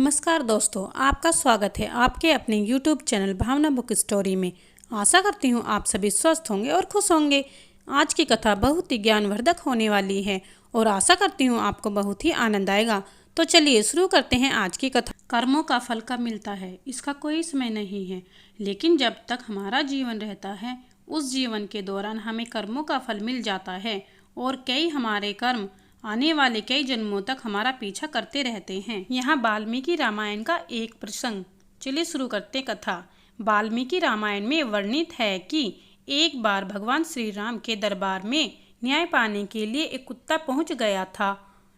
नमस्कार दोस्तों, आपका स्वागत है आपके अपने YouTube चैनल भावना बुक स्टोरी में। आशा करती हूँ आप सभी स्वस्थ होंगे और खुश होंगे। आज की कथा बहुत ही ज्ञानवर्धक होने वाली है और आशा करती हूँ आपको बहुत ही आनंद आएगा। तो चलिए शुरू करते हैं आज की कथा। कर्मों का फल कब मिलता है इसका कोई समय नहीं है, लेकिन जब तक हमारा जीवन रहता है उस जीवन के दौरान हमें कर्मों का फल मिल जाता है और कई हमारे कर्म आने वाले कई जन्मों तक हमारा पीछा करते रहते हैं। यहाँ वाल्मीकि रामायण का एक प्रसंग। चलिए शुरू करते कथा। वाल्मीकि रामायण में वर्णित है कि एक बार भगवान श्री राम के दरबार में न्याय पाने के लिए एक कुत्ता पहुंच गया था।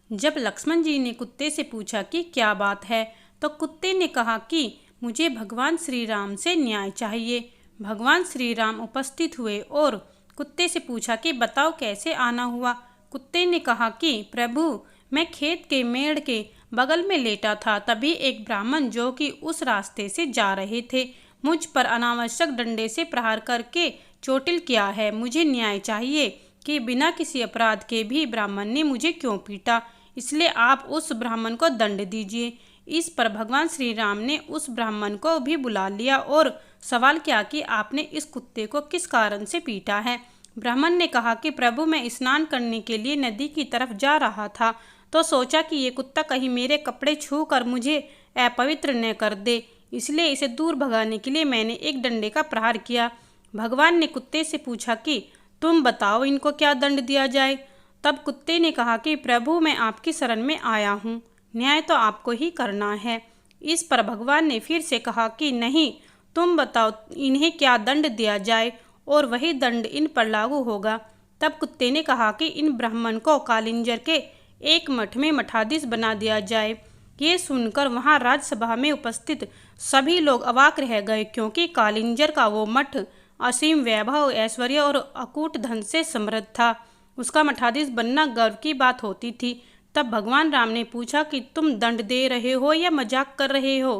जब लक्ष्मण जी ने कुत्ते से पूछा कि क्या बात है, तो कुत्ते ने कहा कि मुझे भगवान श्री राम से न्याय चाहिए। भगवान श्री राम उपस्थित हुए और कुत्ते से पूछा कि बताओ कैसे आना हुआ। कुत्ते ने कहा कि प्रभु, मैं खेत के मेड़ के बगल में लेटा था, तभी एक ब्राह्मण जो कि उस रास्ते से जा रहे थे मुझ पर अनावश्यक डंडे से प्रहार करके चोटिल किया है। मुझे न्याय चाहिए कि बिना किसी अपराध के भी ब्राह्मण ने मुझे क्यों पीटा, इसलिए आप उस ब्राह्मण को दंड दीजिए। इस पर भगवान श्री राम ने उस ब्राह्मण को भी बुला लिया और सवाल किया कि आपने इस कुत्ते को किस कारण से पीटा है। ब्राह्मण ने कहा कि प्रभु, मैं स्नान करने के लिए नदी की तरफ जा रहा था तो सोचा कि ये कुत्ता कहीं मेरे कपड़े छू कर मुझे अपवित्र न कर दे, इसलिए इसे दूर भगाने के लिए मैंने एक डंडे का प्रहार किया। भगवान ने कुत्ते से पूछा कि तुम बताओ इनको क्या दंड दिया जाए। तब कुत्ते ने कहा कि प्रभु, मैं आपकी शरण में आया हूँ, न्याय तो आपको ही करना है। इस पर भगवान ने फिर से कहा कि नहीं, तुम बताओ इन्हें क्या दंड दिया जाए और वही दंड इन पर लागू होगा। तब कुत्ते ने कहा कि इन ब्राह्मण को कालिंजर के एक मठ में मठाधीश बना दिया जाए। ये सुनकर वहां राजसभा में उपस्थित सभी लोग अवाक रह गए, क्योंकि कालिंजर का वो मठ असीम वैभव, ऐश्वर्य और अकूट धन से समृद्ध था। उसका मठाधीश बनना गर्व की बात होती थी। तब भगवान राम ने पूछा कि तुम दंड दे रहे हो या मजाक कर रहे हो।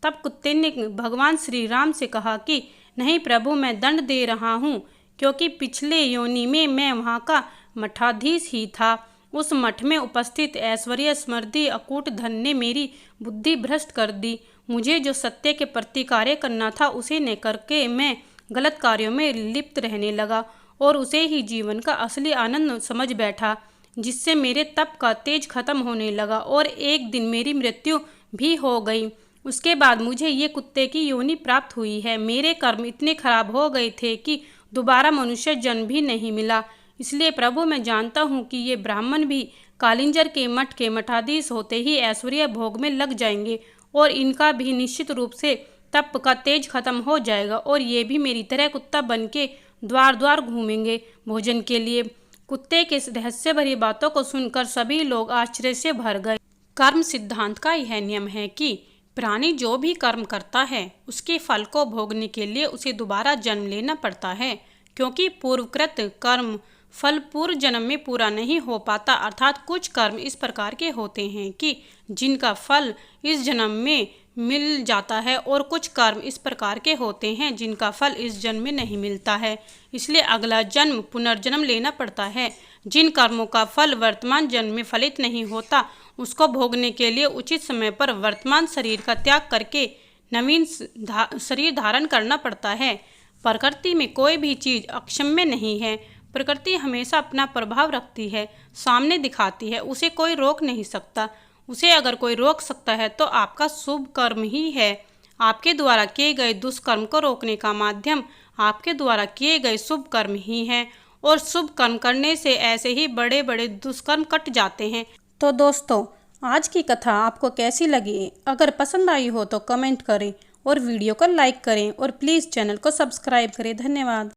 तब कुत्ते ने भगवान श्री राम से कहा कि नहीं प्रभु, मैं दंड दे रहा हूँ, क्योंकि पिछले योनि में मैं वहाँ का मठाधीश ही था। उस मठ में उपस्थित ऐश्वर्य, समृद्धि, अकूट धन ने मेरी बुद्धि भ्रष्ट कर दी। मुझे जो सत्य के प्रति कार्य करना था उसे न करके मैं गलत कार्यों में लिप्त रहने लगा और उसे ही जीवन का असली आनंद समझ बैठा, जिससे मेरे तप का तेज खत्म होने लगा और एक दिन मेरी मृत्यु भी हो गई। उसके बाद मुझे ये कुत्ते की योनि प्राप्त हुई है। मेरे कर्म इतने खराब हो गए थे कि दोबारा मनुष्य जन्म भी नहीं मिला। इसलिए प्रभु, मैं जानता हूँ कि ये ब्राह्मण भी कालिंजर के मठ के मठाधीश होते ही ऐश्वर्य भोग में लग जाएंगे और इनका भी निश्चित रूप से तप का तेज खत्म हो जाएगा और ये भी मेरी तरह कुत्ता बन के द्वार द्वार घूमेंगे भोजन के लिए। कुत्ते के रहस्य भरी बातों को सुनकर सभी लोग आश्चर्य से भर गए। कर्म सिद्धांत का यह नियम है कि प्राणी जो भी कर्म करता है उसके फल को भोगने के लिए उसे दोबारा जन्म लेना पड़ता है, क्योंकि पूर्वकृत कर्म फल पूर्व जन्म में पूरा नहीं हो पाता। अर्थात कुछ कर्म इस प्रकार के होते हैं कि जिनका फल इस जन्म में मिल जाता है और कुछ कर्म इस प्रकार के होते हैं जिनका फल इस जन्म में नहीं मिलता है, इसलिए अगला जन्म पुनर्जन्म लेना पड़ता है। जिन कर्मों का फल वर्तमान जन्म में फलित नहीं होता उसको भोगने के लिए उचित समय पर वर्तमान शरीर का त्याग करके नवीन शरीर धारण करना पड़ता है। प्रकृति में कोई भी चीज़ अक्षम्य नहीं है। प्रकृति हमेशा अपना प्रभाव रखती है, सामने दिखाती है, उसे कोई रोक नहीं सकता। उसे अगर कोई रोक सकता है तो आपका शुभ कर्म ही है। आपके द्वारा किए गए दुष्कर्म को रोकने का माध्यम आपके द्वारा किए गए शुभ कर्म ही हैं और शुभ कर्म करने से ऐसे ही बड़े बड़े दुष्कर्म कट जाते हैं। तो दोस्तों, आज की कथा आपको कैसी लगी? अगर पसंद आई हो तो कमेंट करें और वीडियो को लाइक करें और प्लीज़ चैनल को सब्सक्राइब करें। धन्यवाद।